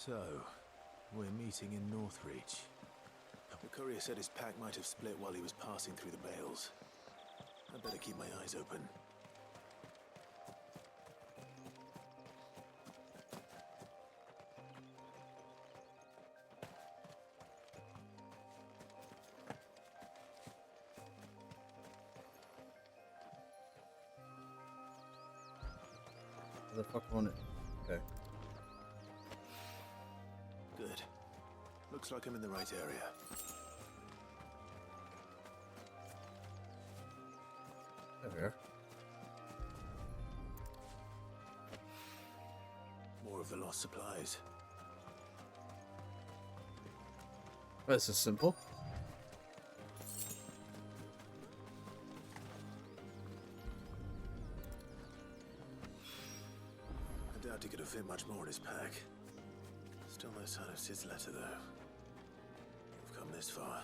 So, we're meeting in Northreach. The courier said his pack might have split while he was passing through the bales. I'd better keep my eyes open. Where the fuck on it? Okay. Good. Looks like I'm in the right area. There we are. More of the lost supplies. This is simple. I doubt he could have fit much more in his pack. Still no sign of Sid's letter, though. We've come this far.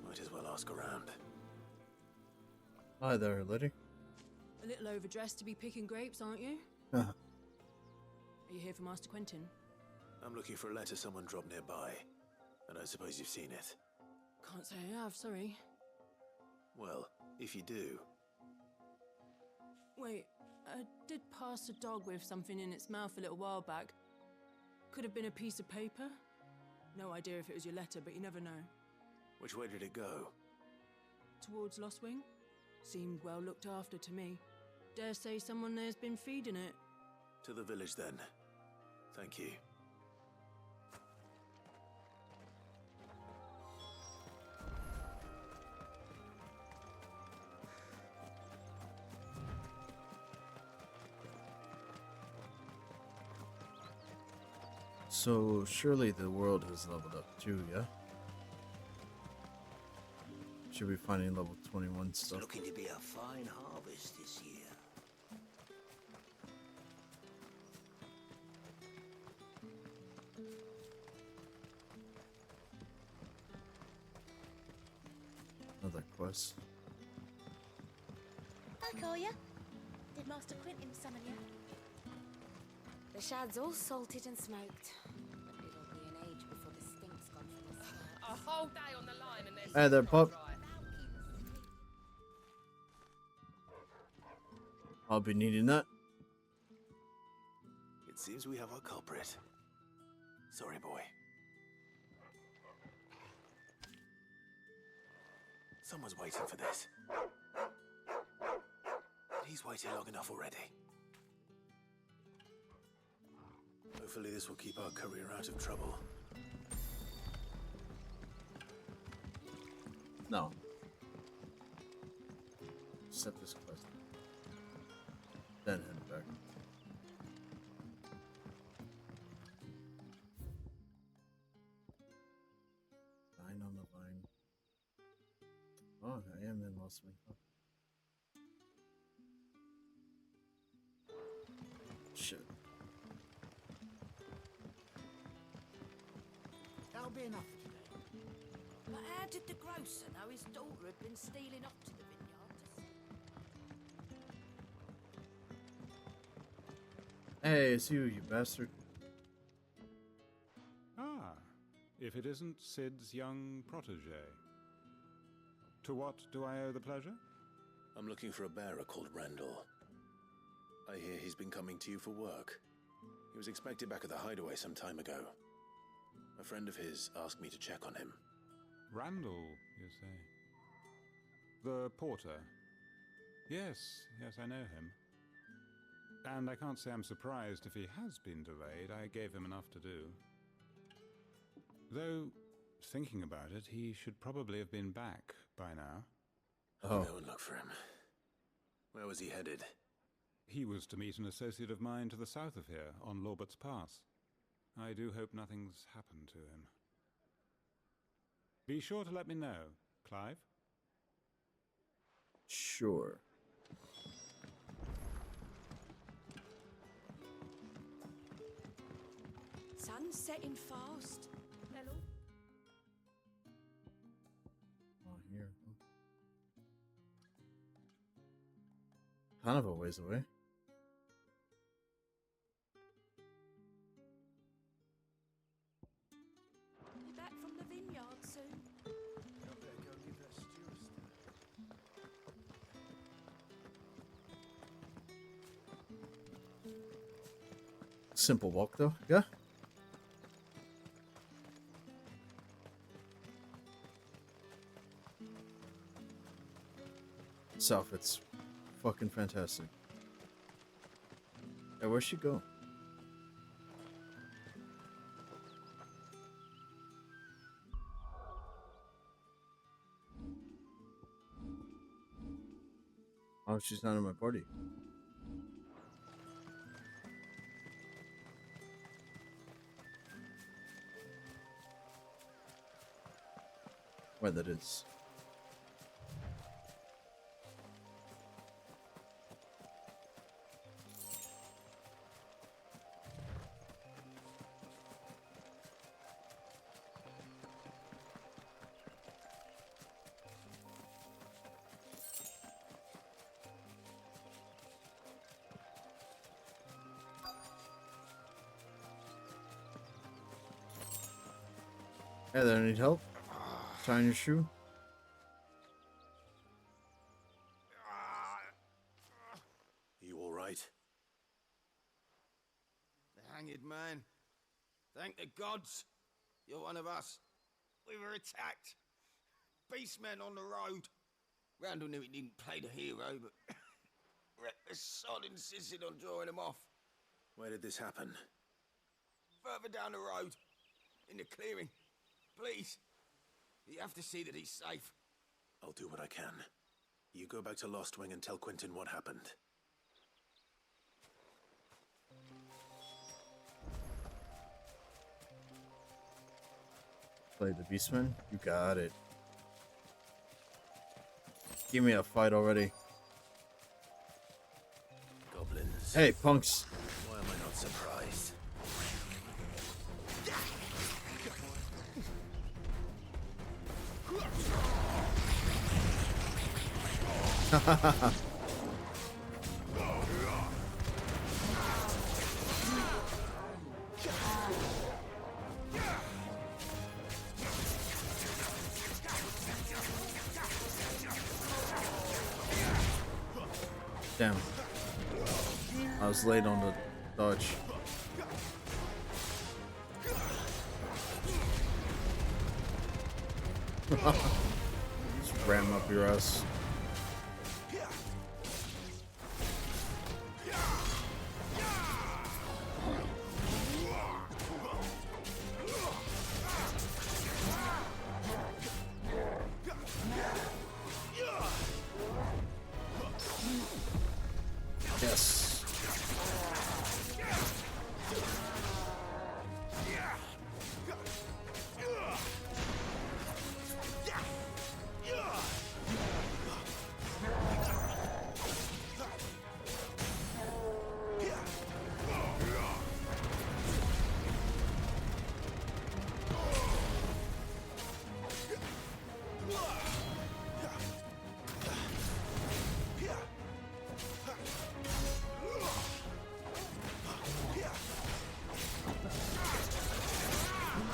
Might as well ask around. Hi there, lady. A little overdressed to be picking grapes, aren't you? Uh-huh. Are you here for Master Quentin? I'm looking for a letter someone dropped nearby, and I suppose you've seen it. Can't say I have, sorry. Well, if you do, Wait, I did pass a dog with something in its mouth a little while back. Could have been a piece of paper. No idea if it was your letter, but you never know. which way did it go? Towards Lost Wing? Seemed well looked after to me. Dare say someone there's been feeding it. To the village, then. Thank you. So surely the world has leveled up too, yeah? Should be finding level 21 It's stuff. looking to be a fine harvest this year. Another quest. Back, are ya? Did Master Quentin summon you? The shad's all salted and smoked. But it'll be an age before the stink's gone from the smell. A whole day on the line and there's Hey there, pup. I'll be needing that. It seems we have our culprit. Sorry, boy. Someone's waiting for this. He's waited long enough already. Hopefully this will keep our courier out of trouble. No. Accept this quest. Then head back. Line on the line. Oh, I am in Lost Wing. Oh. Shit. That'll be enough for today. But how did the grocer know his daughter had been stealing off to the vineyard to Hey, it's you, you bastard. Ah, if it isn't Sid's young protege. To what do I owe the pleasure? I'm looking for a bearer called Randall. I hear he's been coming to you for work. He was expected back at the hideaway some time ago. A friend of his asked me to check on him. Randall, you say? The porter? Yes, I know him. And I can't say I'm surprised if he has been delayed. I gave him enough to do. Though, thinking about it, he should probably have been back by now. I'll go and look for him. Where was he headed? He was to meet an associate of mine to the south of here, on Lorbert's Pass. I do hope nothing's happened to him. Be sure to let me know, Clive. Sure. Sun's setting fast. Hello? Oh, here. Kind of a ways away. soon? I better go give that stew a stir. Simple walk though, yeah. This outfit's fucking fantastic. Hey, where'd she go? Oh, she's not in my party. Where that is. Hey there, need help? Tying your shoe? You all right? The hanged man. Thank the gods. You're one of us. We were attacked. Beastmen on the road. Randall knew he didn't play the hero, but reckless sod insisted on drawing him off. Where did this happen? Further down the road. In the clearing. Please. You have to see that he's safe. I'll do what I can. You go back to Lost Wing and tell Quentin what happened. Play the Beastman? You got it. Give me a fight already. Goblins. Hey, punks. Why am I not surprised? Damn. I was late on the dodge. Just ram up your ass. Yes.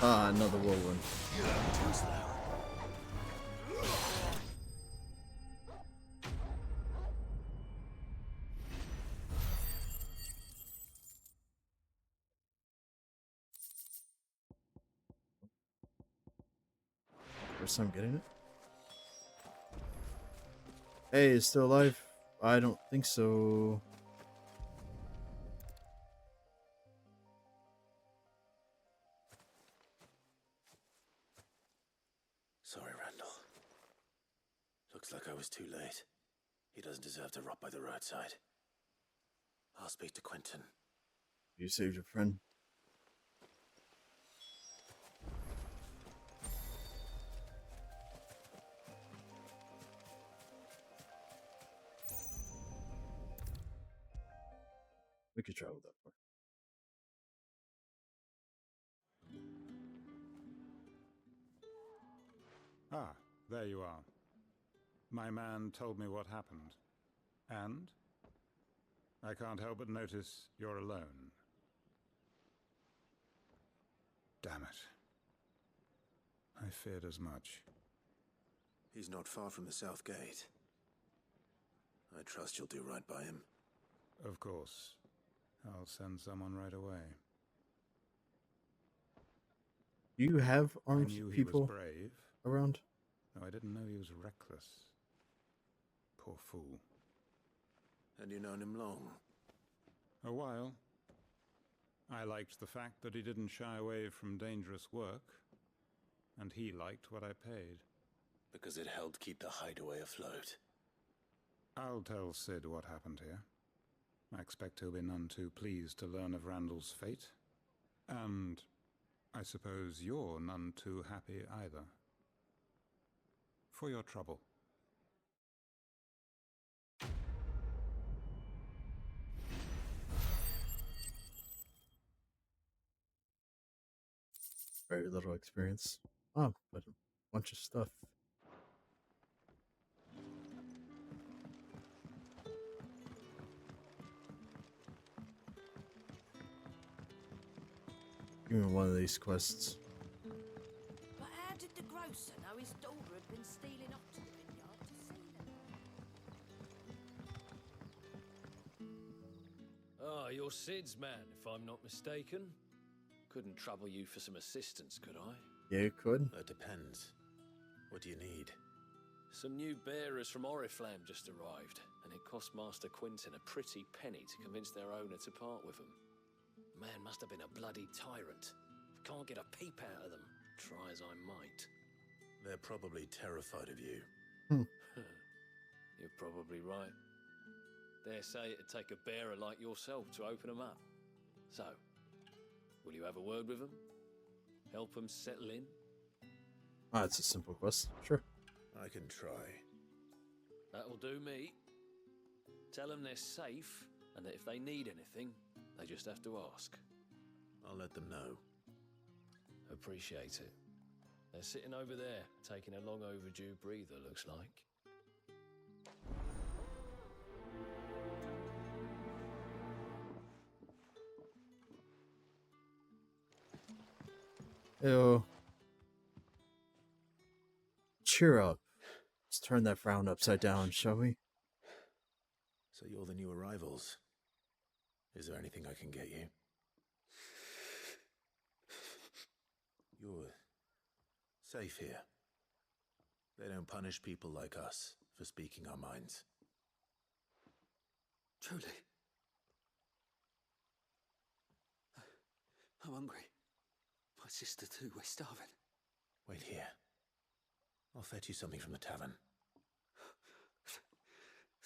Ah, another whirlwind. First time getting it? Hey, it's still alive? I don't think so. Sorry, Randall. Looks like I was too late. He doesn't deserve to rot by the roadside. I'll speak to Quentin. You saved your friend. We could travel that far. Ah, there you are. My man told me what happened. And? I can't help but notice you're alone. Damn it. I feared as much. He's not far from the south gate. I trust you'll do right by him. Of course. I'll send someone right away. Do you have I armed knew he was people brave, around? though I didn't know he was reckless. Poor fool. And you known him long? A while. I liked the fact that he didn't shy away from dangerous work, and he liked what I paid. Because it helped keep the hideaway afloat. I'll tell Sid what happened here. I expect he'll be none too pleased to learn of Randall's fate. And I suppose you're none too happy either. For your trouble. Very little experience. Oh, but a bunch of stuff. Give me one of these quests. But how did the grocer know his daughter had been stealing up to the vineyard to see them? Ah, you're Sid's man, if I'm not mistaken. Couldn't trouble you for some assistance, could I? Yeah, you could. It depends. What do you need? Some new bearers from Oriflamme just arrived, and it cost Master Quinton a pretty penny to convince their owner to part with them. Man must have been a bloody tyrant. Can't get a peep out of them, try as I might. They're probably terrified of you. You're probably right. Dare say it'd take a bearer like yourself to open them up. So, will you have a word with them? Help them settle in? Ah, it's a simple quest. Sure. I can try. That'll do me. Tell them they're safe, and that if they need anything, they just have to ask. I'll let them know. Appreciate it. They're sitting over there, taking a long overdue breather, looks like. Ew. Cheer up. Let's turn that frown upside down, shall we? So you're the new arrivals. Is there anything I can get you? You're safe here. They don't punish people like us for speaking our minds. Truly. I'm hungry. My sister too, we're starving. Wait here. I'll fetch you something from the tavern.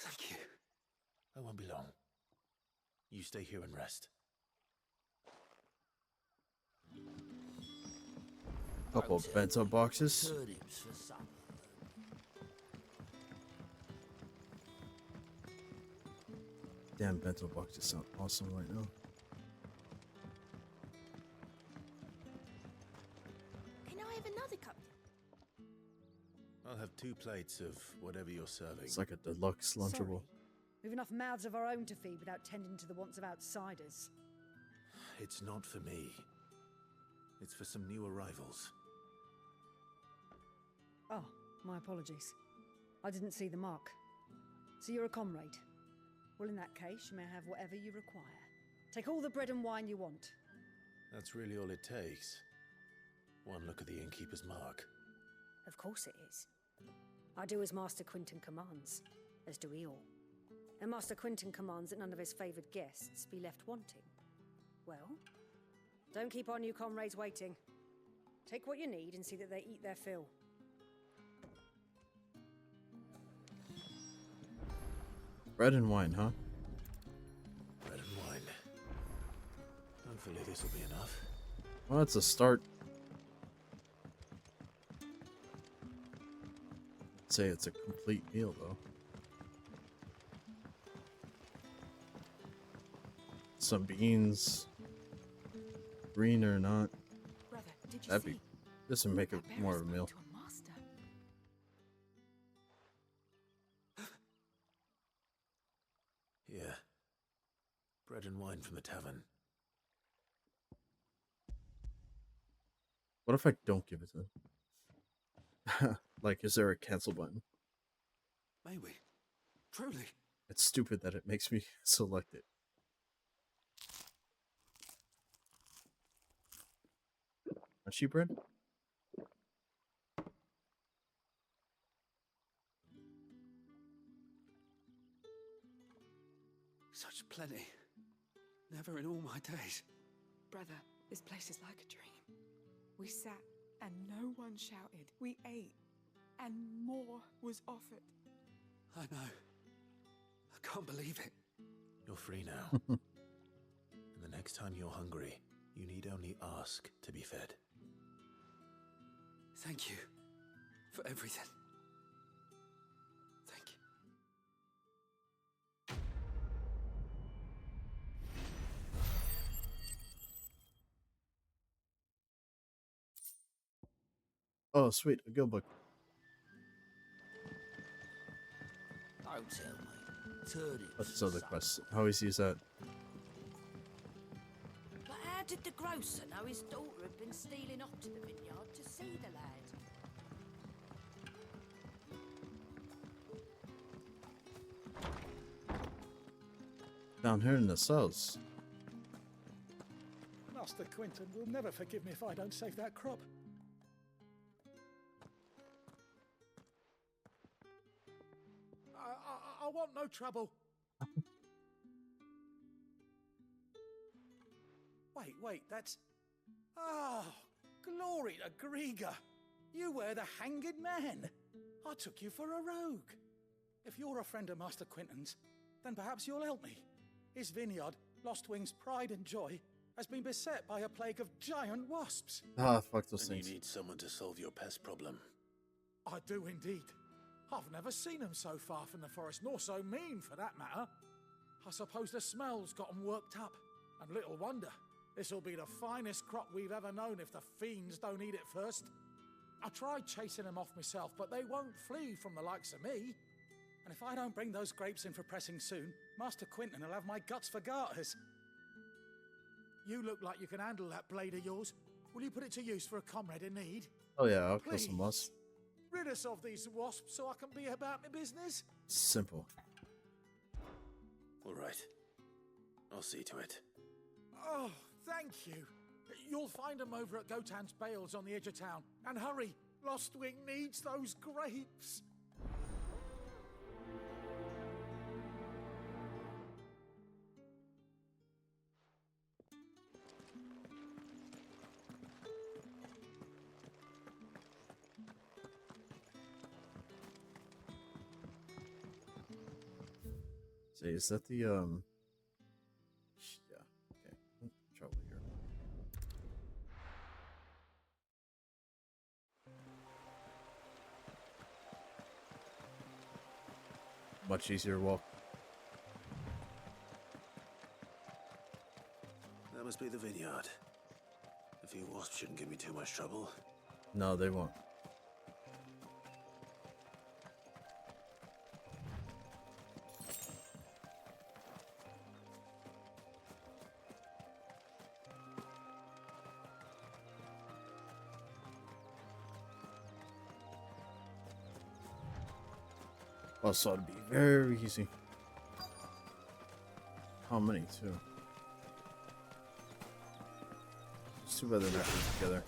Thank you. I won't be long. You stay here and rest. Couple of bento boxes. Turnips for supper. Damn, bento boxes sound awesome right now. Can I have another cup? I'll have 2 plates of whatever you're serving. It's like a deluxe lunchable. Sorry. We've enough mouths of our own to feed without tending to the wants of outsiders. It's not for me. It's for some new arrivals. Oh, my apologies. I didn't see the mark. So you're a comrade. Well, in that case, you may have whatever you require. Take all the bread and wine you want. That's really all it takes. One look at the innkeeper's mark. Of course it is. I do as Master Quinton commands, as do we all. And Master Quinton commands that none of his favoured guests be left wanting. Well, don't keep our new comrades waiting. Take what you need and see that they eat their fill. Bread and wine, huh? Bread and wine. Hopefully this will be enough. Well, that's a start. I'd say it's a complete meal, though. Some beans, green or not. Brother, did you That'd see? be. This would make it That more bearer's of a meal. spoke to a master. Yeah. Bread and wine from the tavern. What if I don't give it to them? Like, is there a cancel button? May we? Truly? It's stupid that it makes me select it. A sheep bread? Such plenty. Never in all my days. Brother, this place is like a dream. We sat and no one shouted. We ate and more was offered. I know. I can't believe it. You're free now. And the next time you're hungry, you need only ask to be fed. Thank you for everything. Thank you. Oh, sweet, a guild book. Don't tell me. Turn it. What's this other quest? How easy is that? But how did the grocer know his daughter had been stealing off to the vineyard to see the lad? Down here in the cells. Master Quinton will never forgive me if I don't save that crop. I want no trouble. Wait, that's... Oh, glory to Grieger. You were the hanged man. I took you for a rogue. If you're a friend of Master Quinton's, then perhaps you'll help me. His vineyard, Lostwing's pride and joy, has been beset by a plague of giant wasps. Ah, fuck those And things. you need someone to solve your pest problem. I do indeed. I've never seen them so far from the forest, nor so mean for that matter. I suppose the smell's got them worked up. And little wonder. This'll be the finest crop we've ever known if the fiends don't eat it first. I tried chasing them off myself, but they won't flee from the likes of me. And if I don't bring those grapes in for pressing soon, Master Quinton will have my guts for garters. You look like you can handle that blade of yours. Will you put it to use for a comrade in need? Oh yeah, I'll kill some wasps. Rid us of these wasps so I can be about my business. Simple. All right. I'll see to it. Oh, thank you. You'll find them over at Gotan's Bales on the edge of town. And hurry, Lostwing needs those grapes. See, is that the, yeah, okay. Trouble here. Much easier walk. That must be the vineyard. A few wasps shouldn't give me too much trouble. No, they won't. Also, it'd be very easy. How many, too? It's too bad they're not put together.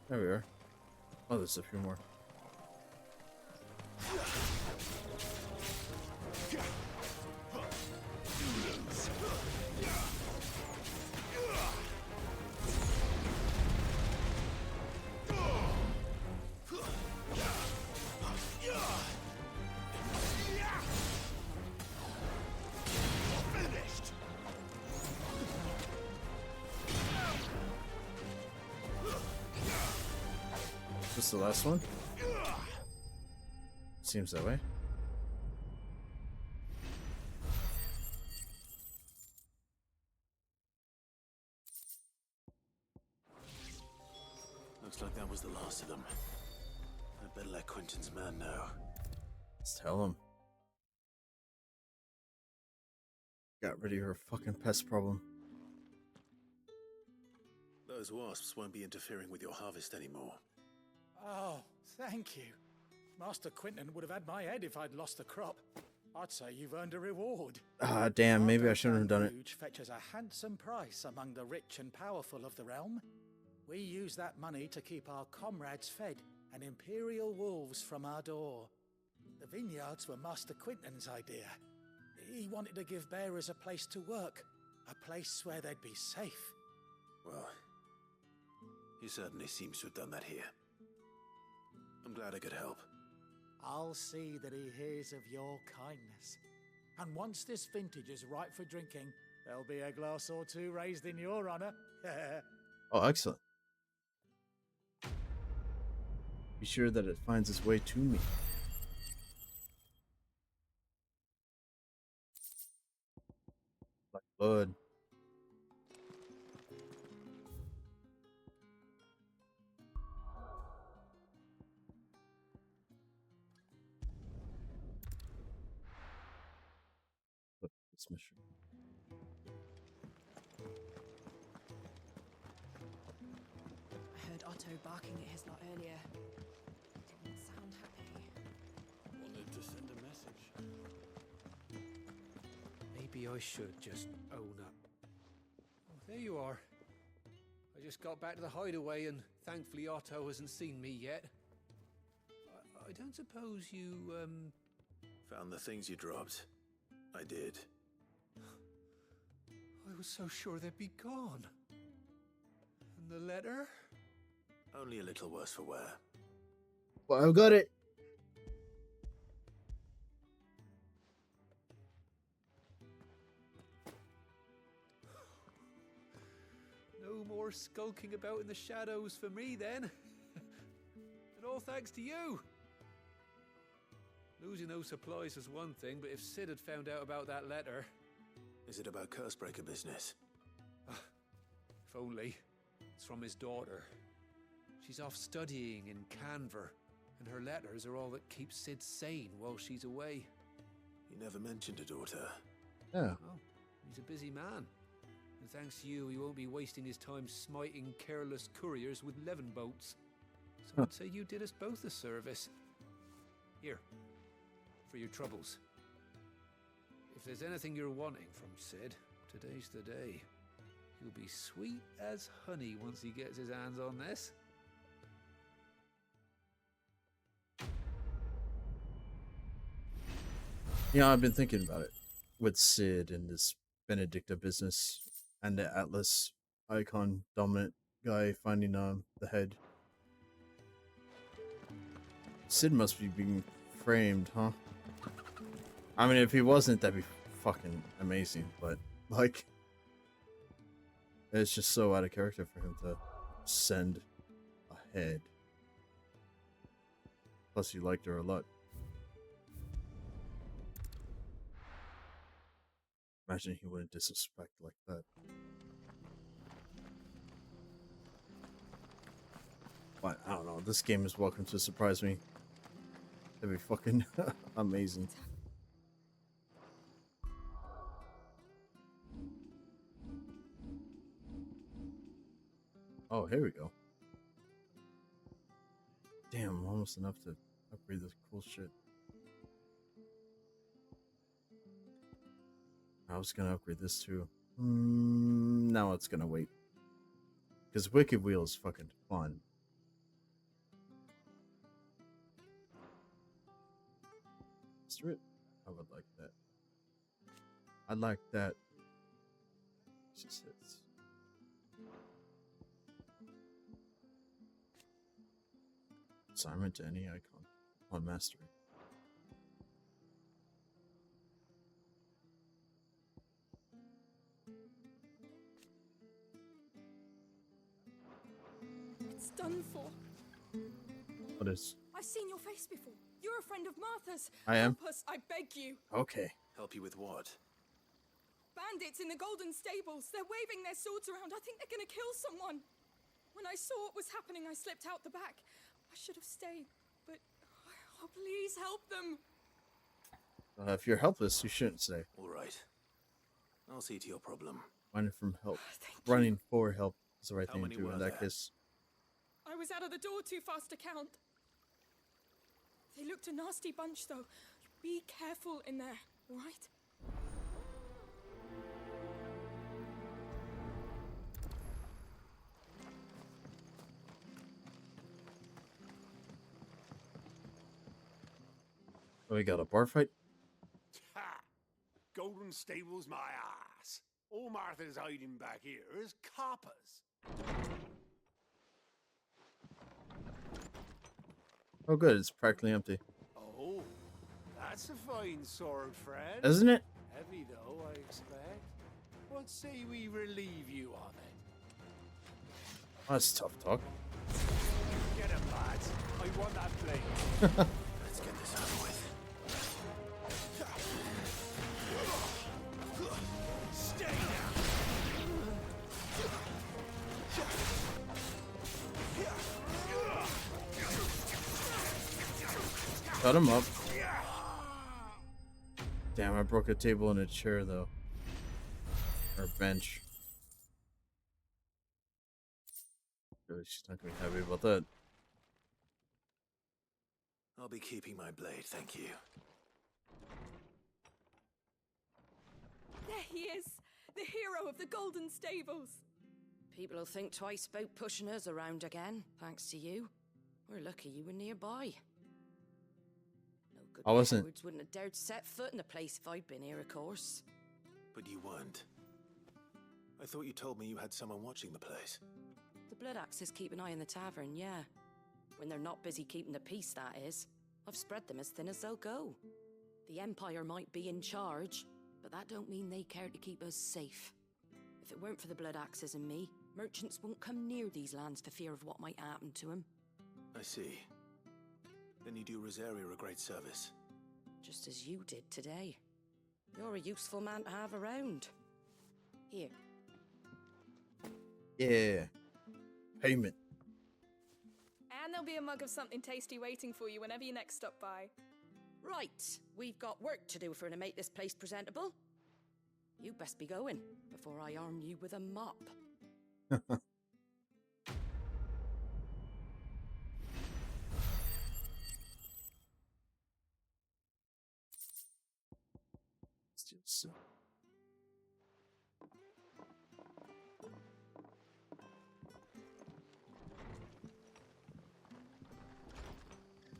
There we are. Oh, there's a few more. This the last one? Seems that way. Let's tell him. Got rid of her fucking pest problem. Those wasps won't be interfering with your harvest anymore. Oh, thank you. Master Quinton would have had my head if I'd lost the crop. I'd say you've earned a reward. Ah, damn, maybe I shouldn't have done it. Huge fetches a handsome price among the rich and powerful of the realm. We use that money to keep our comrades fed and imperial wolves from our door. The vineyards were Master Quinton's idea. He wanted to give bearers a place to work, a place where they'd be safe. Well, he certainly seems to have done that here. I'm glad I could help. I'll see that he hears of your kindness. And once this vintage is ripe for drinking, there'll be a glass or two raised in your honor. Oh, excellent. Be sure that it finds its way to me. Like blood. This mission. I heard Otto barking at his lot earlier. He didn't sound happy. Wanted to send a message. Maybe I should just own up. Oh, there you are. I just got back to the hideaway and thankfully Otto hasn't seen me yet. I don't suppose you, Found the things you dropped. I did. I was so sure they'd be gone. And the letter? Only a little worse for wear. Well, I've got it. No more skulking about in the shadows for me then. And all thanks to you. Losing those supplies is one thing, but if Sid had found out about that letter... Is it about Cursebreaker business? If only. It's from his daughter. She's off studying in Canver, and her letters are all that keeps Sid sane while she's away. He never mentioned a daughter. Yeah. Oh, he's a busy man. And thanks to you, he won't be wasting his time smiting careless couriers with levin boats. So I'd say you did us both a service. Here, for your troubles. If there's anything you're wanting from Sid, today's the day. He'll be sweet as honey once he gets his hands on this. Yeah, I've been thinking about it. With Sid and this Benedicta business and the Atlas icon dominant guy finding the head. Sid must be being framed, huh? I mean, if he wasn't, that'd be fucking amazing, but, like, it's just so out of character for him to send a head. Plus, he liked her a lot. Imagine he wouldn't disrespect like that. But, I don't know, this game is welcome to surprise me. That'd be fucking amazing. Oh, here we go. Damn, almost enough to upgrade this cool shit. I was gonna upgrade this too. Now it's gonna wait. Because Wicked Wheel is fucking fun. Strip? I would like that. I like that. She says. Assignment to any icon on mastery. It's done for. What is? I've seen your face before. You're a friend of Martha's. I am? Help us, I beg you. Okay. Help you with what? Bandits in the Golden Stables. They're waving their swords around. I think they're gonna kill someone. When I saw what was happening, I slipped out the back. I should have stayed, but oh, please help them. If you're helpless, you shouldn't stay. All right. I'll see to your problem. Running from help. Running for help is the right How thing to many do were in that there? case. I was out of the door too fast to count. They looked a nasty bunch, though. Be careful in there, all right? Oh, we got a bar fight? Ha! Golden Stable's my ass. All Martha's hiding back here is coppers. Oh, good. It's practically empty. Oh, that's a fine sword, friend. Isn't it? Heavy, though, I expect. What say we relieve you of it? Oh, that's tough talk. Get him, lads. I want that blade. Let's get this over with. Stay down. Cut him up. Damn, I broke a table and a chair, though. Or bench. Really, she's not going to be happy about that. I'll be keeping my blade, thank you. There he is, the hero of the Golden Stables. People will think twice about pushing us around again, thanks to you. We're lucky you were nearby. No good I wasn't. cowards wouldn't have dared set foot in the place if I'd been here, of course. But you weren't. I thought you told me you had someone watching the place. The Blood Axes keep an eye on the tavern, yeah. When they're not busy keeping the peace, that is. I've spread them as thin as they'll go. The Empire might be in charge, but that don't mean they care to keep us safe. If it weren't for the Blood Axes and me, merchants won't come near these lands for fear of what might happen to them. I see. Then you do Rosaria a great service. Just as you did today. You're a useful man to have around. Here. Yeah. Payment. And there'll be a mug of something tasty waiting for you whenever you next stop by. Right, we've got work to do for to make this place presentable. You best be going before I arm you with a mop. Still so.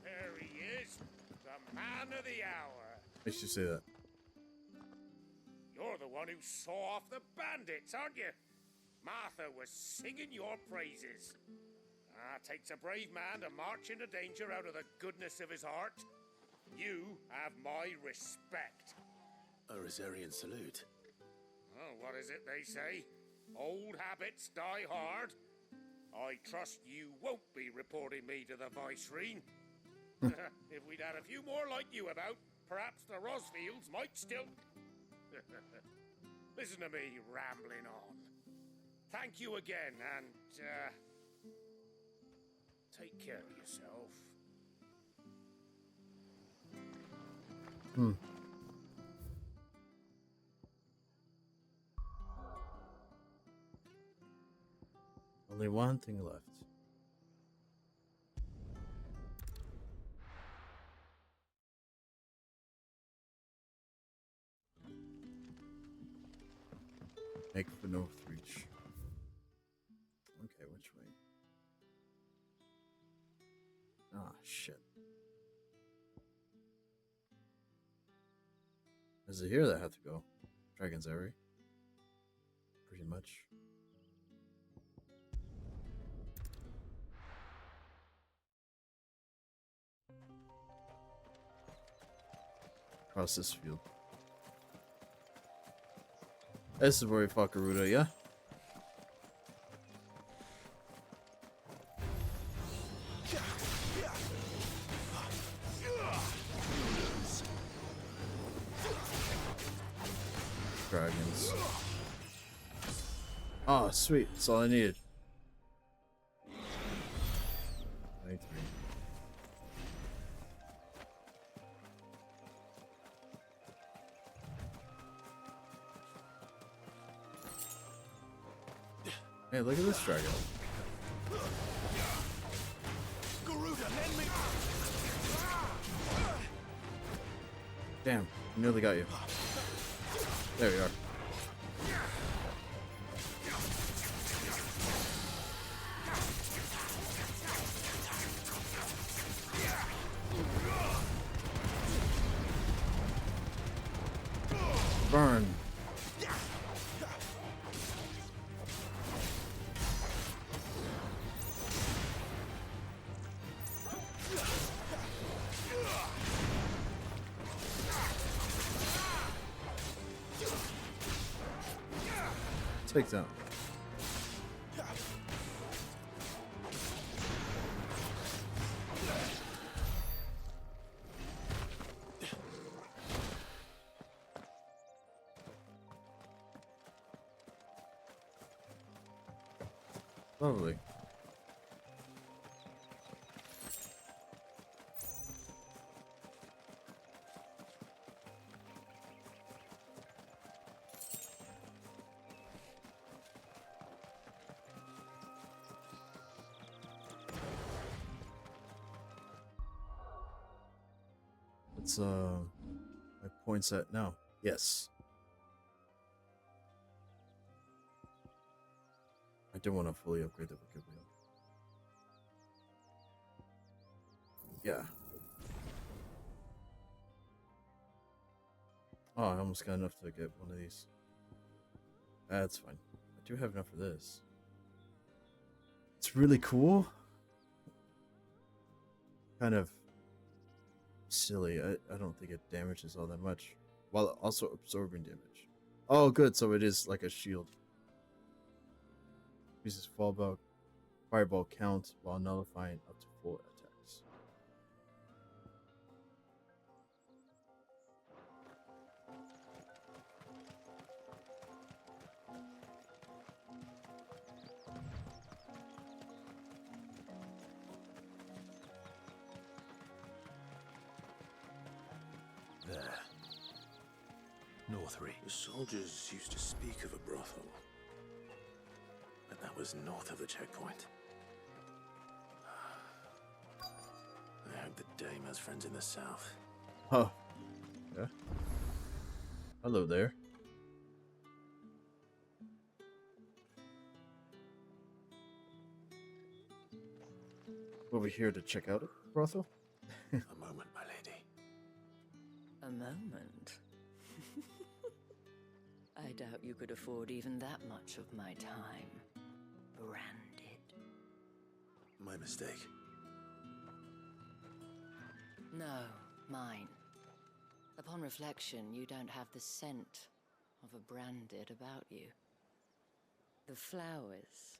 There he is, the man of the hour. I should say that. You're the one who saw off the bandits, aren't you? Martha was singing your praises. Takes a brave man to march into danger out of the goodness of his heart. You have my respect. A Rosarian salute. Oh, what is it they say? Old habits die hard. I trust you won't be reporting me to the Viceroy. If we'd had a few more like you about, perhaps the Rosfields might still... Listen to me rambling on. Thank you again, and, take care of yourself. Only one thing left. Make for North Reach. Okay, which way? Ah, shit. Is it here that I have to go? Dragon's Eyrie? Pretty much. Across this field. This is where we fought Garuda, yeah? Dragons. Oh, sweet. That's all I needed. 23. Hey, look at this dragon. Garuda, lend me. Damn, nearly got you. There we are. Burn. Take down. Lovely. What's my points at now? Yes. I do want to fully upgrade the wicked wheel. Yeah. Oh, I almost got enough to get one of these. That's fine. I do have enough for this. It's really cool. Kind of silly. I don't think it damages all that much. While also absorbing damage. Oh, good. So it is like a shield. Uses fireball count while nullifying up to 4 attacks. There. Northry. The soldiers used to speak of a brothel. But that was north of the checkpoint. I hope the dame has friends in the south. Oh. Yeah. Hello there. Over here to check out a brothel? A moment, my lady. A moment? I doubt you could afford even that much of my time. Branded. My mistake. No, mine. Upon reflection, you don't have the scent of a branded about you. The flowers.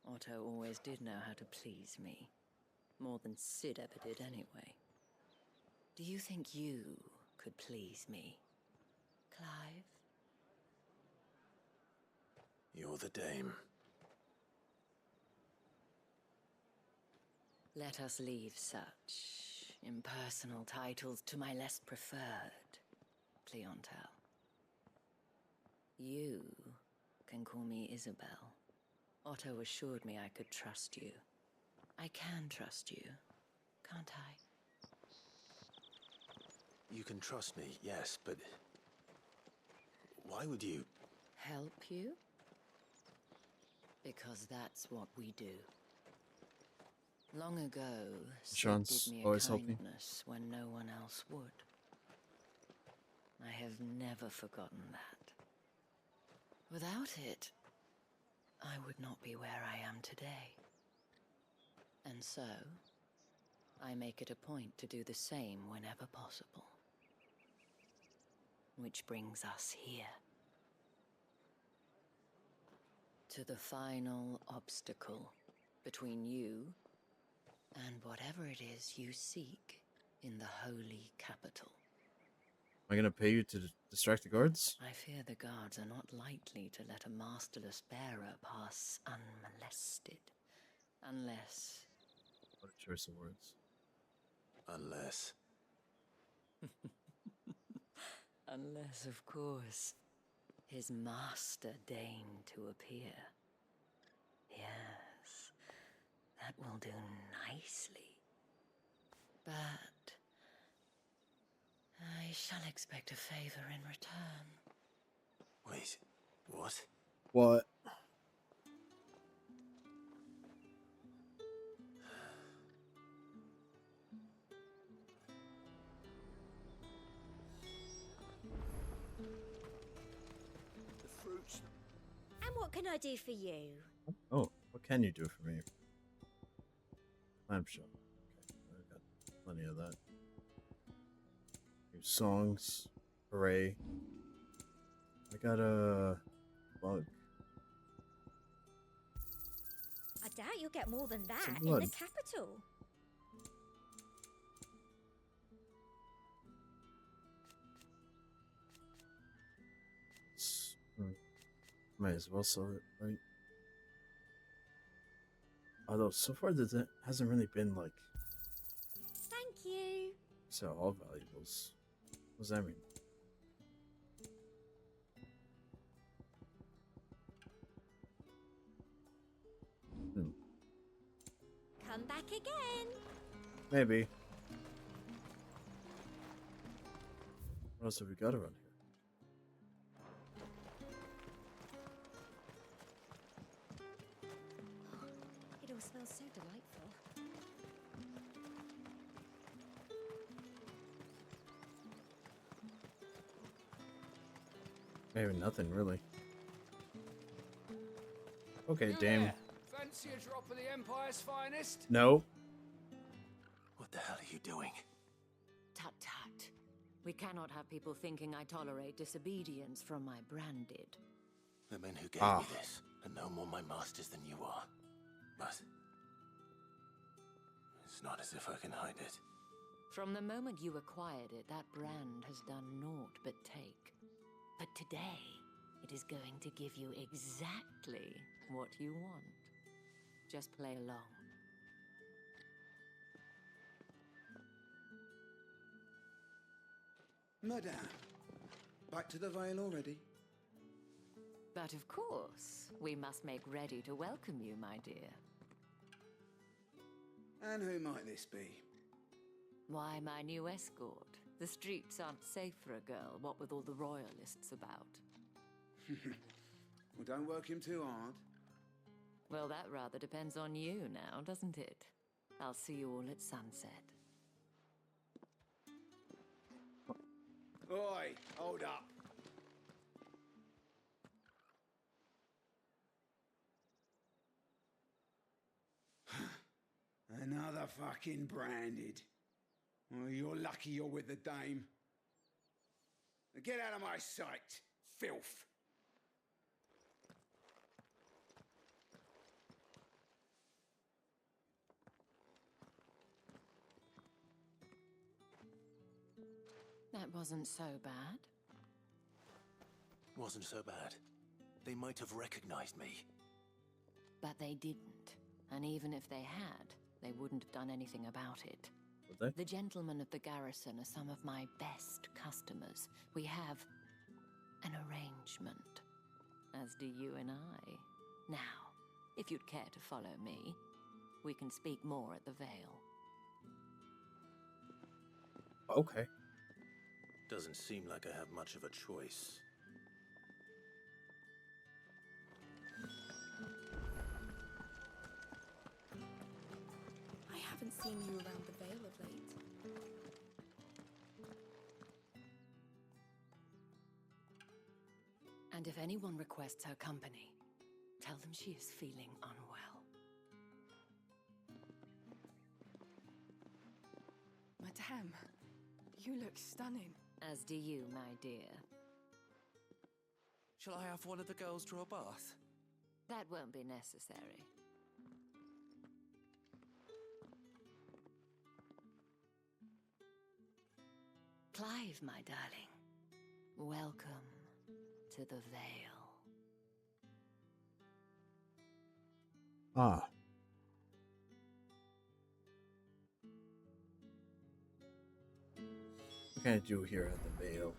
Otto always did know how to please me. More than Sid ever did anyway. Do you think you could please me, Clive? You're the dame. Let us leave such impersonal titles to my less preferred clientele. You can call me Isabel. Otto assured me I could trust you. I can trust you, can't I? You can trust me, yes, but why would you? Help you? Because that's what we do. Long ago, Sid Sean's did me a always helping. kindness when no one else would. I have never forgotten that. Without it, I would not be where I am today. And so, I make it a point to do the same whenever possible. Which brings us here. To the final obstacle between you and whatever it is you seek in the holy capital. Am I gonna pay you to distract the guards? I fear the guards are not likely to let a masterless bearer pass unmolested. Unless... What a choice of words. Unless. Unless, of course, his master deigned to appear. Yes, that will do nicely. But I shall expect a favor in return. Wait, what? What? The fruits. And what can I do for you? Oh, what can you do for me? Lamp shop. Okay, I got plenty of that. New songs. Hooray. I got a bug. I doubt you'll get more than that in blood. the capital. Might as well sell it, right? Although so far there hasn't really been like Thank you. sell all valuables. What does that mean? Come back again. Maybe. What else have we got around here? It all smells so delightful. Maybe nothing really. Okay, You Dame. there? Fancy a drop of the Empire's finest? No. What the hell are you doing? Tut tut. We cannot have people thinking I tolerate disobedience from my branded. The men who gave me this are no more my masters than you are. But it's not as if I can hide it. From the moment you acquired it, that brand has done naught but take. But today, it is going to give you exactly what you want. Just play along. Madame, back to the Vale already? But of course, we must make ready to welcome you, my dear. And who might this be? Why, my new escort. The streets aren't safe for a girl, what with all the royalists about. Well, don't work him too hard. Well, that rather depends on you now, doesn't it? I'll see you all at sunset. Oi, hold up. Another fucking branded. Well, you're lucky you're with the dame. Now get out of my sight, filth. That wasn't so bad. Wasn't so bad. They might have recognized me. But they didn't. And even if they had, they wouldn't have done anything about it. Would they? The gentlemen of the garrison are some of my best customers. We have an arrangement, as do you and I. Now, if you'd care to follow me, we can speak more at the Vale. Okay. Doesn't seem like I have much of a choice. I haven't seen you around the Vale of late. And if anyone requests her company, tell them she is feeling unwell. Madame, you look stunning. As do you, my dear. Shall I have one of the girls draw a bath? That won't be necessary. Clive, my darling. Welcome to the Vale. Ah. What can I do here at the Vale?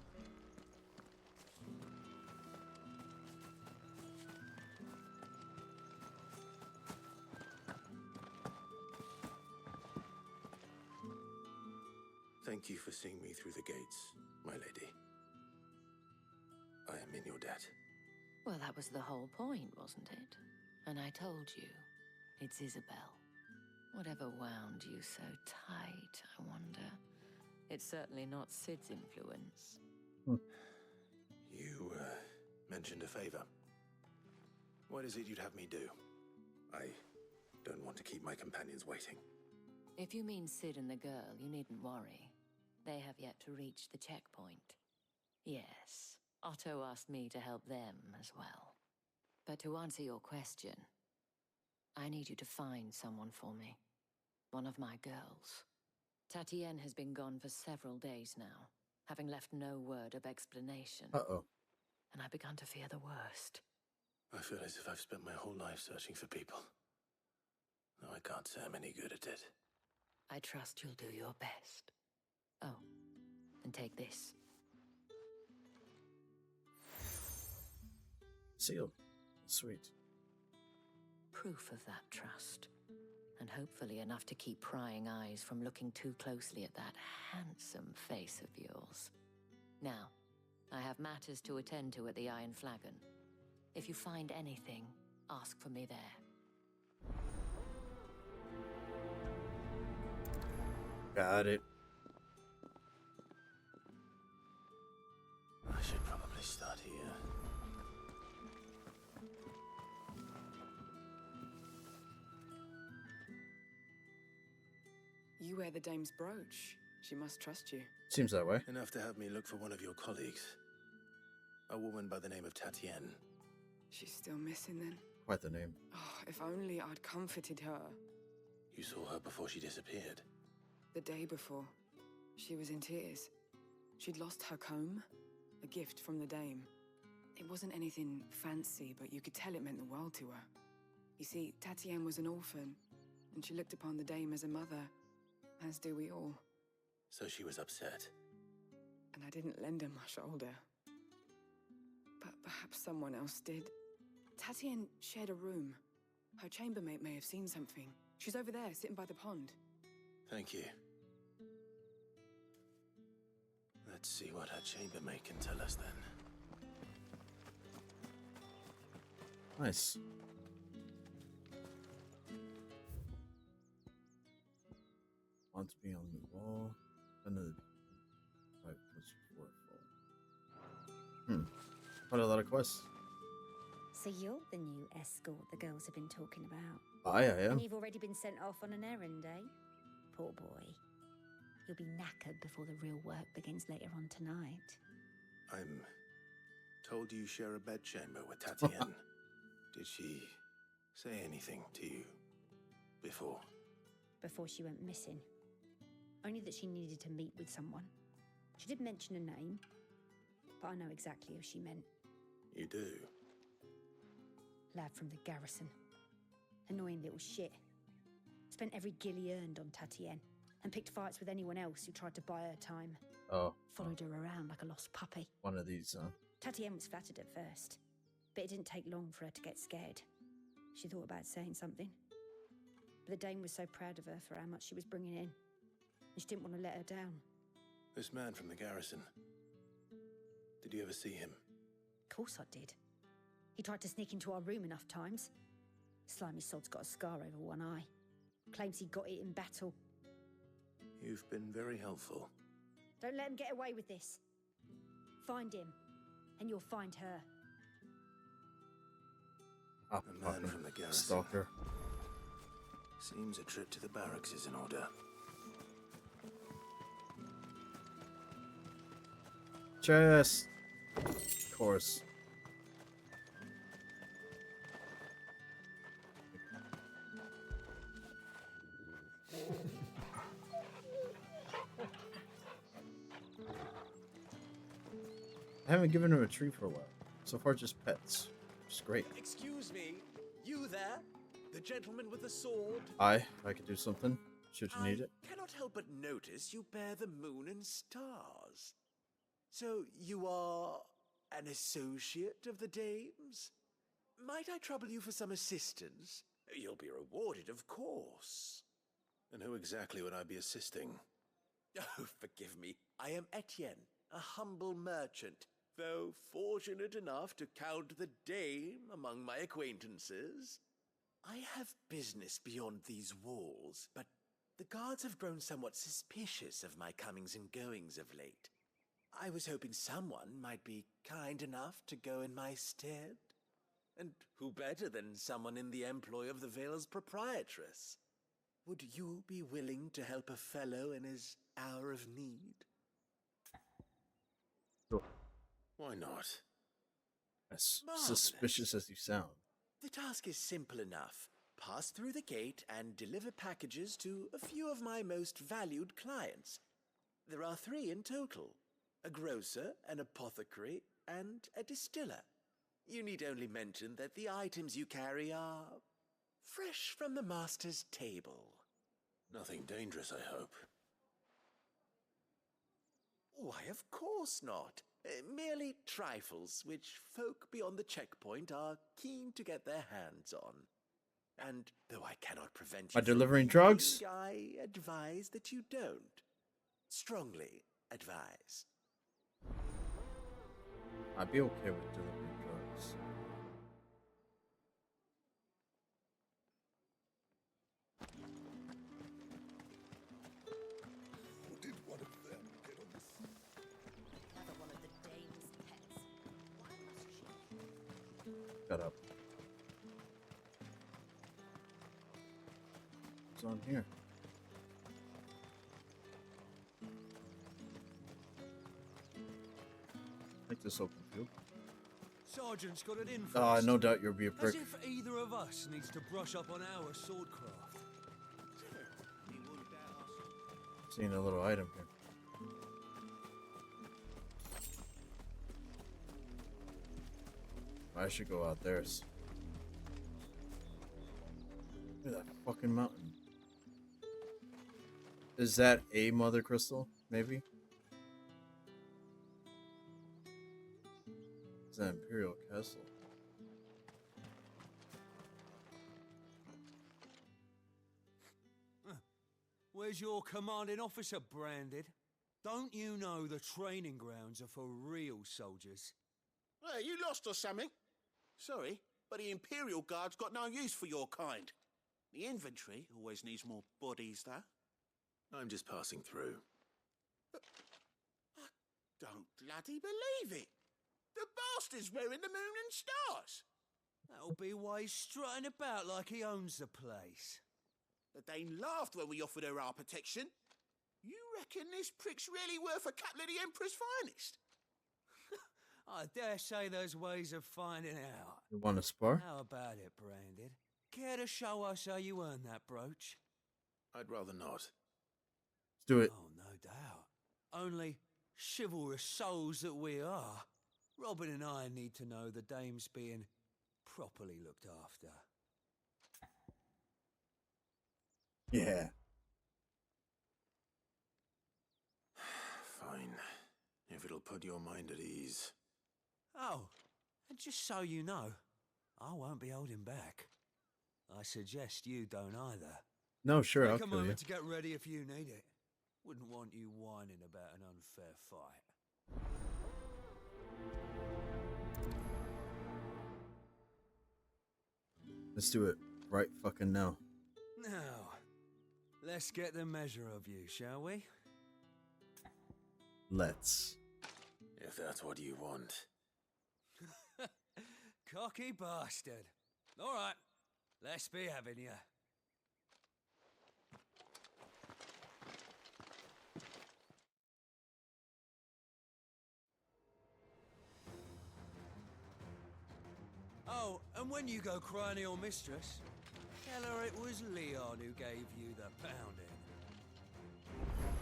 Thank you for seeing me through the gates, my lady. I am in your debt. Well, that was the whole point, wasn't it? And I told you, it's Isabel. Whatever wound you so tight, I wonder. It's certainly not Sid's influence. You, mentioned a favor. What is it you'd have me do? I don't want to keep my companions waiting. If you mean Sid and the girl, you needn't worry. They have yet to reach the checkpoint. Yes, Otto asked me to help them as well. But to answer your question, I need you to find someone for me. One of my girls. Tatienne has been gone for several days now, having left no word of explanation. Uh-oh. And I've begun to fear the worst. I feel as if I've spent my whole life searching for people. Though I can't say I'm any good at it. I trust you'll do your best. Oh, and take this. Sealed. Sweet. Proof of that trust. And hopefully enough to keep prying eyes from looking too closely at that handsome face of yours. Now, I have matters to attend to at the Iron Flagon. If you find anything, ask for me there. Got it. I should probably start here. You wear the dame's brooch. She must trust you. Seems that way. Enough to have me look for one of your colleagues. A woman by the name of Tatienne. She's still missing then? Quite the name. Oh, if only I'd comforted her. You saw her before she disappeared. The day before. She was in tears. She'd lost her comb. A gift from the dame. It wasn't anything fancy, but you could tell it meant the world to her. You see, Tatienne was an orphan, and she looked upon the dame as a mother. As do we all. So she was upset. And I didn't lend her my shoulder. But perhaps someone else did. Tatienne shared a room. Her chambermaid may have seen something. She's over there, sitting by the pond. Thank you. Let's see what her chambermaid can tell us then. Nice. Want to be on the wall. Another. Right, plus 4 full. Quite a lot of quests. So you're the new escort the girls have been talking about. I am. And you've already been sent off on an errand, eh? Poor boy. You'll be knackered before the real work begins later on tonight. I'm told you share a bedchamber with Tatienne. Did she say anything to you before? Before she went missing. Only that she needed to meet with someone. She did mention a name, but I know exactly who she meant. You do? Lad from the garrison. Annoying little shit. Spent every guil he earned on Tatienne, and picked fights with anyone else who tried to buy her time. Oh. Followed her around like a lost puppy. One of these, Tatienne was flattered at first, but it didn't take long for her to get scared. She thought about saying something. But the dame was so proud of her for how much she was bringing in, and she didn't want to let her down. This man from the garrison. Did you ever see him? Of course I did. He tried to sneak into our room enough times. Slimy sod's got a scar over one eye. Claims he got it in battle. You've been very helpful. Don't let him get away with this. Find him, and you'll find her. Oh, a man from the garrison. Stalker. Seems a trip to the barracks is in order. Chest. Of course. I haven't given him a tree for a while. So far, just pets. Which is great. Excuse me, you there? The gentleman with the sword? I could do something. Should you need it? I cannot help but notice you bear the moon and stars. So you are an associate of the dame's? Might I trouble you for some assistance? You'll be rewarded, of course. And who exactly would I be assisting? Oh, forgive me. I am Etienne, a humble merchant, though fortunate enough to count the dame among my acquaintances. I have business beyond these walls, but the guards have grown somewhat suspicious of my comings and goings of late. I was hoping someone might be kind enough to go in my stead. And who better than someone in the employ of the Vale's proprietress? Would you be willing to help a fellow in his hour of need? Why not? As Marvelous. suspicious as you sound. The task is simple enough. Pass through the gate and deliver packages to a few of my most valued clients. There are 3 in total: a grocer, an apothecary, and a distiller. You need only mention that the items you carry are fresh from the master's table. Nothing dangerous, I hope. Why, of course not. Merely trifles which folk beyond the checkpoint are keen to get their hands on. And though I cannot prevent By you from delivering leaving, drugs? I advise that you don't. Strongly advise. I'd be okay with delivering drugs. Did one of them get on this? Another one of the dame's pets. Why must she? Shut up. What's on here? Like this open field. Sergeant's got an info. No doubt you'll be a prick. As if either of us needs to brush up on our swordcraft. Seeing a little item here. I should go out there. Look at that fucking mountain. Is that a mother crystal? Maybe? It's an Imperial Castle. Where's your commanding officer branded? Don't you know the training grounds are for real soldiers? Hey, you lost or something? Sorry, but the Imperial Guard's got no use for your kind. The infantry always needs more bodies, though. I'm just passing through. I don't bloody believe it. The bastard's wearing the moon and stars. That'll be why he's strutting about like he owns the place. The Dane laughed when we offered her our protection. You reckon this prick's really worth a couple of the Emperor's finest? I dare say there's ways of finding out. You want to spar? How about it, Branded? Care to show us how you earned that brooch? I'd rather not. Let's do it. Oh, no doubt. Only chivalrous souls that we are, Robin and I need to know the dame's being properly looked after. Yeah. Fine. If it'll put your mind at ease. Oh, and just so you know, I won't be holding back. I suggest you don't either. No, sure, I'll Take a kill you. moment to get ready if you need it. Wouldn't want you whining about an unfair fight. Let's do it right fucking now. Now, let's get the measure of you, shall we? Let's. If that's what you want. Cocky bastard. All right, let's be having you. Oh, and when you go crying to your mistress, tell her it was Leon who gave you the pounding.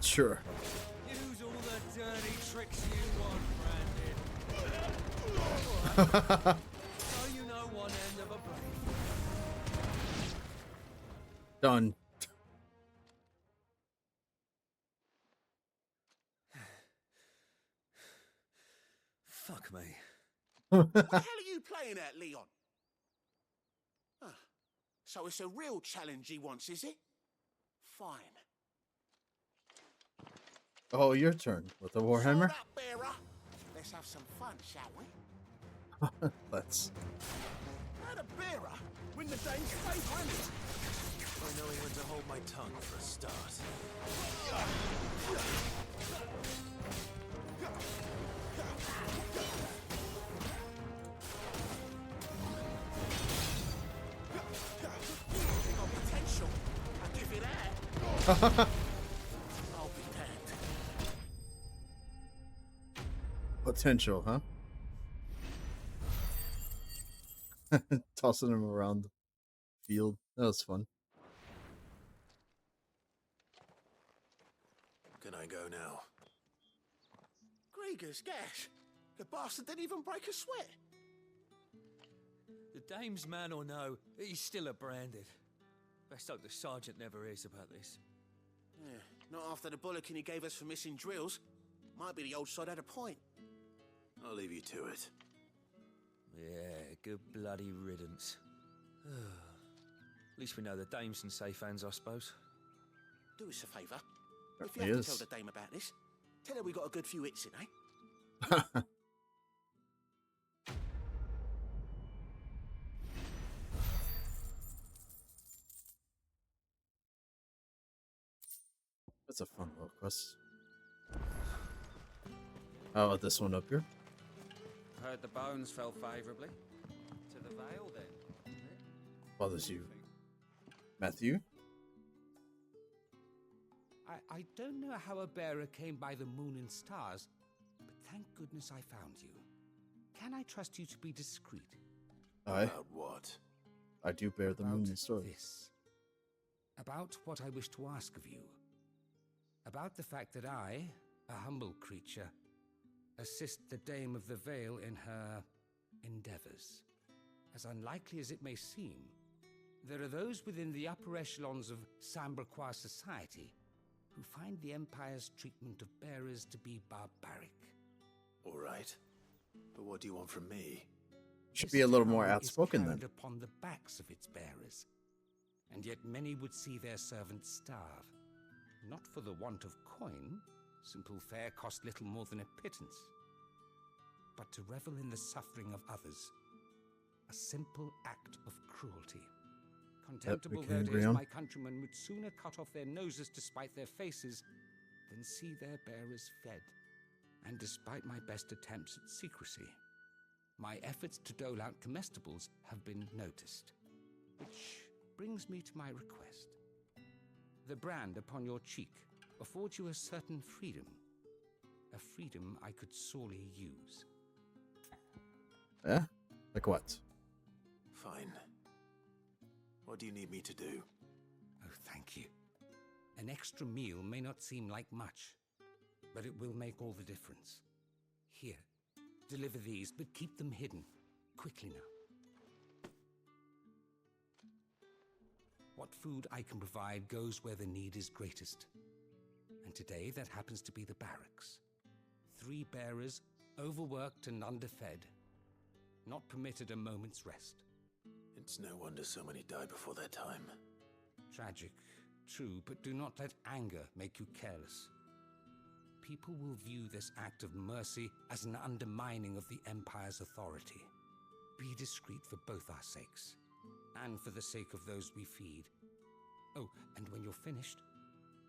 Sure. Use all the dirty tricks you want, Brandon. All right. So you know one end of a blade. Done. Fuck me. What the hell are you playing at, Leon? Ah, so it's a real challenge he wants, is it? Fine. Oh, your turn with the Warhammer. Sword up, bearer. Let's have some fun, shall we? Let's. Had a bearer win the Dane's favour, By knowing when to hold my tongue for a start. Got potential. I give you that. I'll be damned. Potential, huh? Tossing him around the field. That was fun. Can I go now? Gregor's gash. The bastard didn't even break a sweat. The dame's man or no, he's still a branded. Best hope the sergeant never hears about this. Yeah, not after the bollocking he gave us for missing drills. Might be the old sod had a point. I'll leave you to it. Yeah, good bloody riddance. At least we know the dame's in safe hands, I suppose. Do us a favour. If Certainly you have is. to tell the dame about this, tell her we got a good few hits in, eh? That's a fun little quest. How about this one up here? Heard the bones fell favourably. To the Vale, then. Bothers you, Matthew? I don't know how a bearer came by the moon and stars, but thank goodness I found you. Can I trust you to be discreet? Aye. About what? I do bear the moon and stars. This. About what I wish to ask of you. About the fact that I, a humble creature, assist the Dame of the Vale in her endeavors. As unlikely as it may seem, there are those within the upper echelons of Samberquois society who find the Empire's treatment of bearers to be barbaric. All right. But what do you want from me? Should be a little more Town is outspoken then. carried upon the backs of its bearers, and yet many would see their servants starve. Not for the want of coin, simple fare cost little more than a pittance, but to revel in the suffering of others, a simple act of cruelty. Contemptible we though can it agree is, on. my countrymen would sooner cut off their noses to spite their faces than see their bearers fed. And despite my best attempts at secrecy, my efforts to dole out comestibles have been noticed. Which brings me to my request. The brand upon your cheek affords you a certain freedom. A freedom I could sorely use. Yeah? Like what? Fine. What do you need me to do? Oh, thank you. An extra meal may not seem like much, but it will make all the difference. Here, deliver these, but keep them hidden. Quickly now. What food I can provide goes where the need is greatest. And today that happens to be the barracks. 3 bearers, overworked and underfed, not permitted a moment's rest. It's no wonder so many die before their time. Tragic, true, but do not let anger make you careless. People will view this act of mercy as an undermining of the Empire's authority. Be discreet for both our sakes, and for the sake of those we feed. Oh, and when you're finished,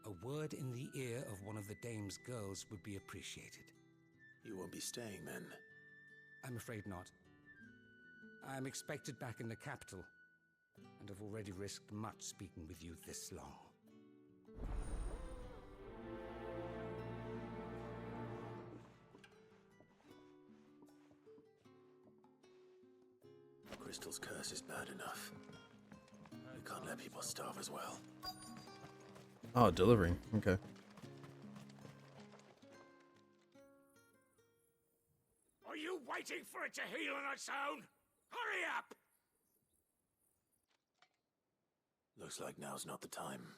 a word in the ear of one of the Dame's girls would be appreciated. You won't be staying then? I'm afraid not. I'm expected back in the capital, and have already risked much speaking with you this long. Crystal's curse is bad enough. We can't let people starve as well. Oh, delivering. Okay. Are you waiting for it to heal on its own? Hurry up! Looks like now's not the time.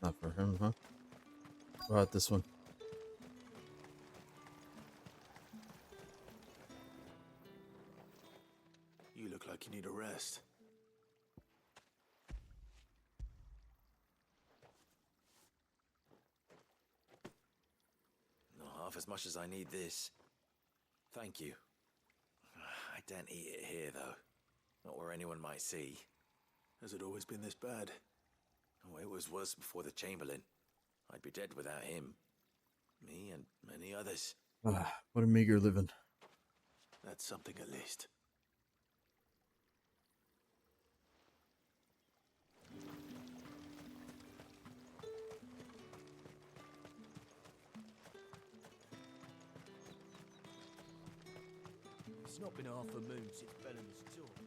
Not for him, huh? What about this one? You look like you need a rest. half as much as I need this. Thank you. I daren't eat it here, though. Not where anyone might see. Has it always been this bad? Oh, it was worse before the Chamberlain. I'd be dead without him. Me and many others. Ah, what a meager living. That's something at least. It's not been half a moon since Bellum's talk.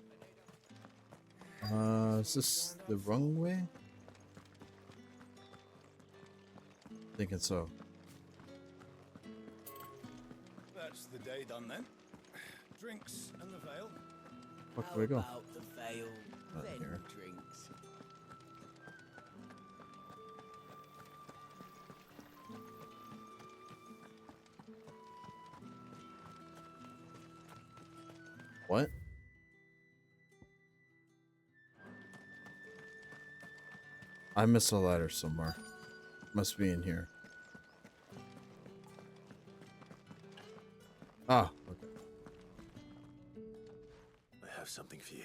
Is this the wrong way? Thinking so. That's the day done then. Drinks and the veil. Where do we go? About the veil, Not then here. drinks. What? I missed a ladder somewhere. Must be in here. Ah, okay. I have something for you.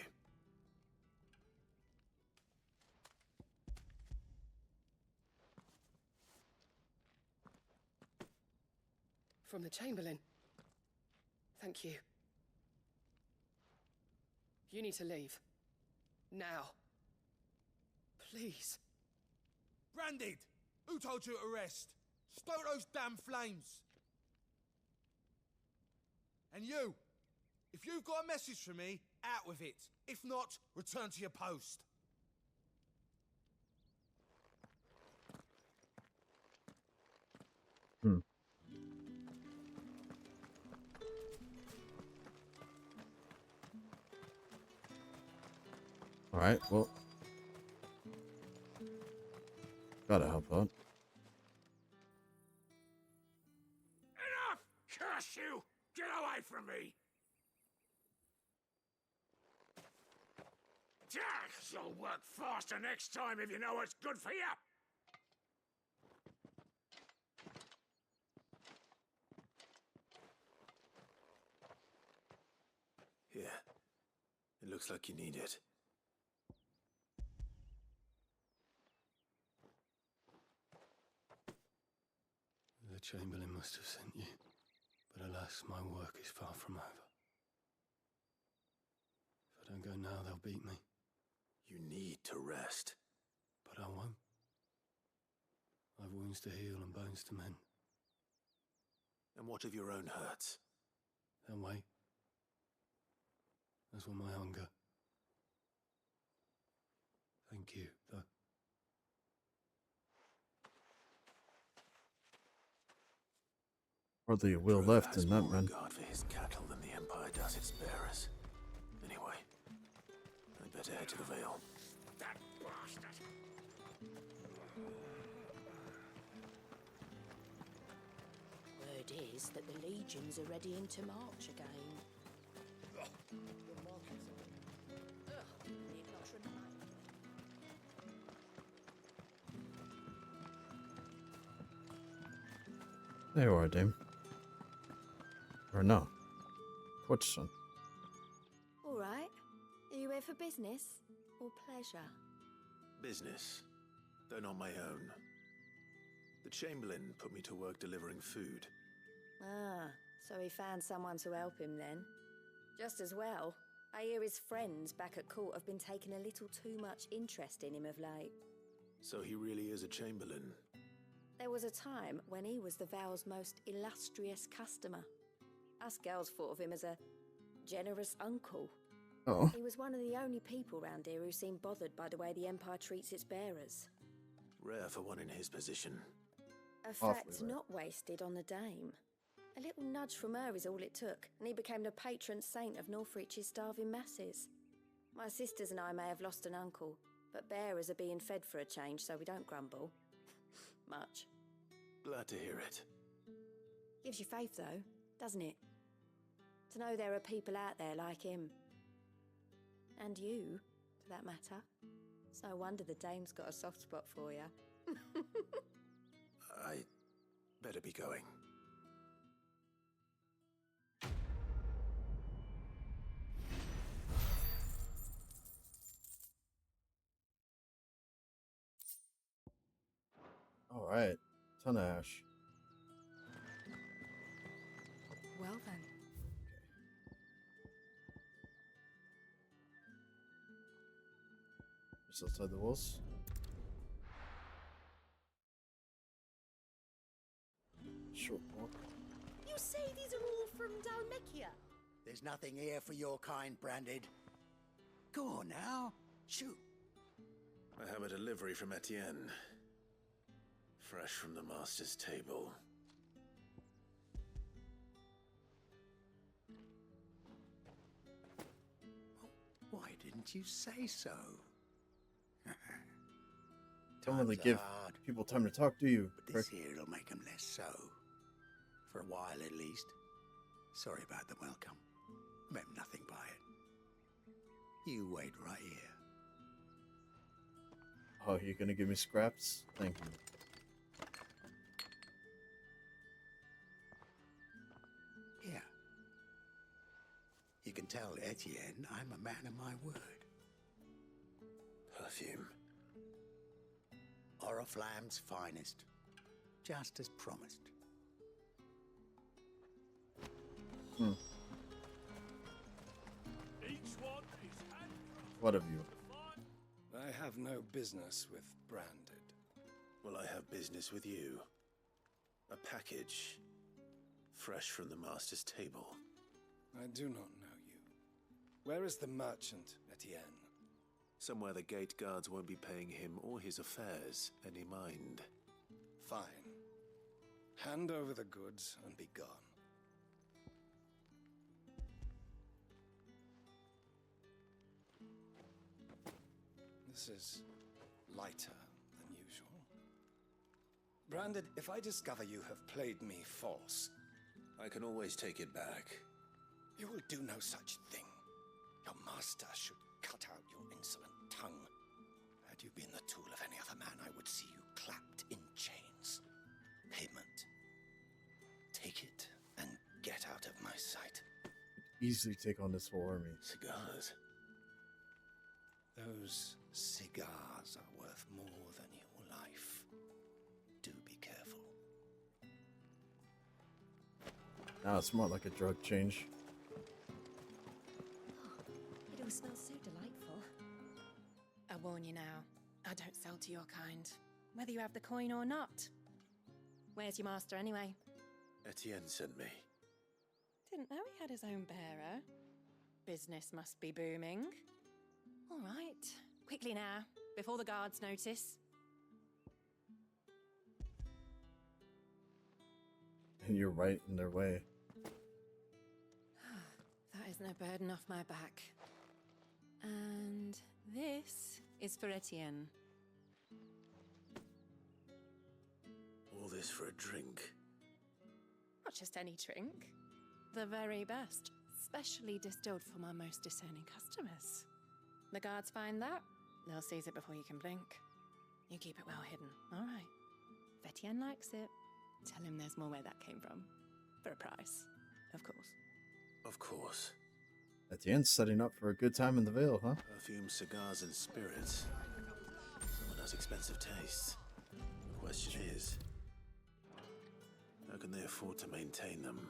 From the Chamberlain. Thank you. You need to leave. Now. Please. Branded! Who told you to rest? Stoke those damn flames! And you! If you've got a message for me, out with it. If not, return to your post. Alright, well. Gotta help out. Enough! Curse you! Get away from me! You'll work faster next time if you know what's good for you! Here. It looks like you need it. The Chamberlain must have sent you, but alas, my work is far from over. If I don't go now, they'll beat me. You need to rest. But I won't. I've wounds to heal and bones to mend. And what of your own hurts? They'll wait. As will my hunger. Thank you, though. Hardly a will left in that man. Regard for his cattle than the Empire does its bearers. Anyway, I'd better head to the Vale. That bastard! Word is that the legions are ready into march again. There you are, dame. Or no. Question. All right. Are you here for business or pleasure? Business, though not my own. The Chamberlain put me to work delivering food. Ah, so he found someone to help him then. Just as well. I hear his friends back at court have been taking a little too much interest in him of late. So he really is a Chamberlain. There was a time when he was the Vale's most illustrious customer. Us girls thought of him as a generous uncle. Oh. He was one of the only people round here who seemed bothered by the way the Empire treats its bearers. Rare for one in his position. A fact not wasted on the dame. A little nudge from her is all it took, and he became the patron saint of Northreach's starving masses. My sisters and I may have lost an uncle, but bearers are being fed for a change, so we don't grumble. Much. Glad to hear it. Gives you faith, though, doesn't it? To know there are people out there like him. And you, for that matter. It's no wonder the dame's got a soft spot for you. I better be going. Alright. Ton of ash. Well then. Just outside the walls. Short walk. You say these are all from Dalmekia? There's nothing here for your kind, Branded. Go on now. Shoot. I have a delivery from Etienne. Fresh from the master's table. Why didn't you say so? Don't really Times give are hard, people time to talk, do you? but this here'll make 'em less so. For a while, at least. Sorry about the welcome. Meant nothing by it. You wait right here. Oh, you're gonna give me scraps? Thank you. Here. You can tell Etienne I'm a man of my word. Perfume. Oriflamme's finest. Just as promised. Hmm. What of you? I have no business with Branded. Well, I have business with you. A package. Fresh from the master's table. I do not know you. Where is the merchant, Etienne? Somewhere the gate guards won't be paying him or his affairs any mind. Fine. Hand over the goods and be gone. This is lighter than usual. Branded, if I discover you have played me false... I can always take it back. You will do no such thing. Your master should cut out your insolent tongue. Had you been the tool of any other man, I would see you clapped in chains. Payment. Take it and get out of my sight. Easily take on this whole army. Cigars. Those cigars are worth more than your life. Do be careful. Now it's more like a drug change. It all smells so delightful. I warn you now, I don't sell to your kind, whether you have the coin or not. Where's your master anyway? Etienne sent me. Didn't know he had his own bearer. Business must be booming. All right, quickly now, before the guards notice. And you're right in their way. That is no burden off my back. And this is for Etienne. All this for a drink. Not just any drink. The very best, specially distilled for my most discerning customers. The guards find that, they'll seize it before you can blink. You keep it well hidden, all right? If Etienne likes it, tell him there's more where that came from. For a price, of course. Of course. Etienne's setting up for a good time in the Vale, huh? Perfume, cigars, and spirits. Someone has expensive tastes. The question is, how can they afford to maintain them?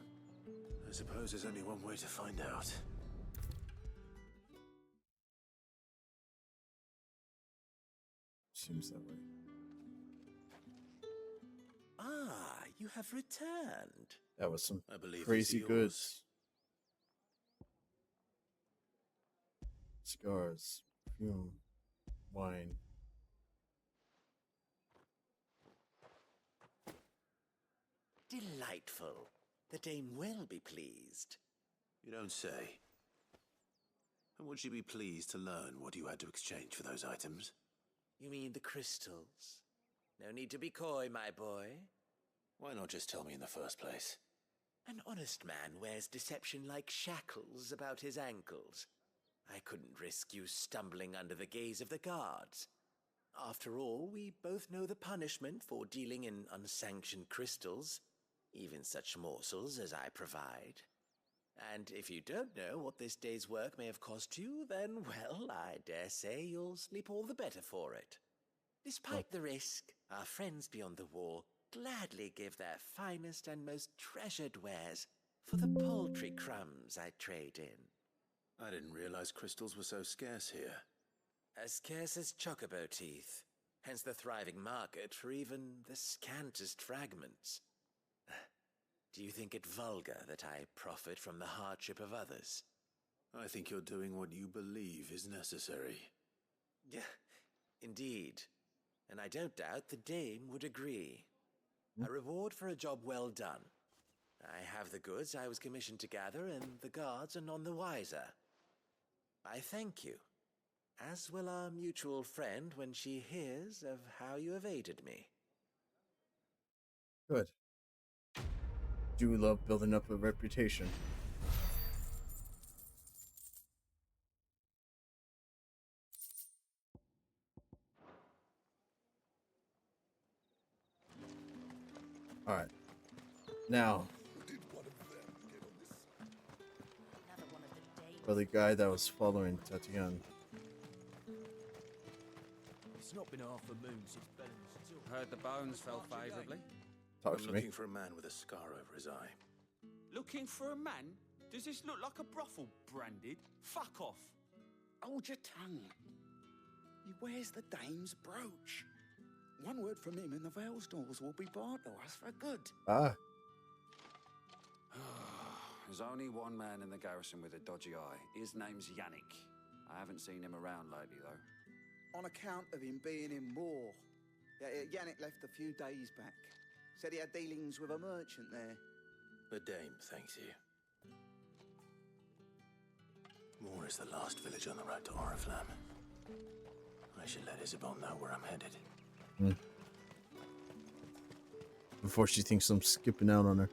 I suppose there's only one way to find out. Seems that way. Ah, you have returned. That was some I believe crazy it's yours. goods. Cigars, perfume, wine. Delightful. The dame will be pleased. You don't say. And would she be pleased to learn what you had to exchange for those items? You mean the crystals? No need to be coy, my boy. Why not just tell me in the first place? An honest man wears deception like shackles about his ankles. I couldn't risk you stumbling under the gaze of the guards. After all, we both know the punishment for dealing in unsanctioned crystals, even such morsels as I provide. And if you don't know what this day's work may have cost you, then, well, I dare say you'll sleep all the better for it. Despite the risk, our friends beyond the wall gladly give their finest and most treasured wares for the paltry crumbs I trade in. I didn't realize crystals were so scarce here. As scarce as chocobo teeth, hence the thriving market for even the scantest fragments. Do you think it vulgar that I profit from the hardship of others? I think you're doing what you believe is necessary. Yeah, indeed. And I don't doubt the dame would agree. A reward for a job well done. I have the goods I was commissioned to gather, and the guards are none the wiser. I thank you, as will our mutual friend when she hears of how you have aided me. Good. Do we love building up a reputation? Alright. Now, for the guy that was following Tatiana. It's not been half a moon since Bellen's. Heard the bones fell favourably. Talk I'm to me. looking for a man with a scar over his eye. Looking for a man? Does this look like a brothel, Branded? Fuck off. Hold your tongue. He wears the dame's brooch. One word from him and the Vale's doors will be barred to us for good. Ah. There's only one man in the garrison with a dodgy eye. His name's Yannick. I haven't seen him around lately, though. On account of him being in war. Yannick left a few days back. Said he had dealings with a merchant there. The dame thanks you. Moor is the last village on the road to Oriflamme. I should let Isabel know where I'm headed. Before she thinks I'm skipping out on her.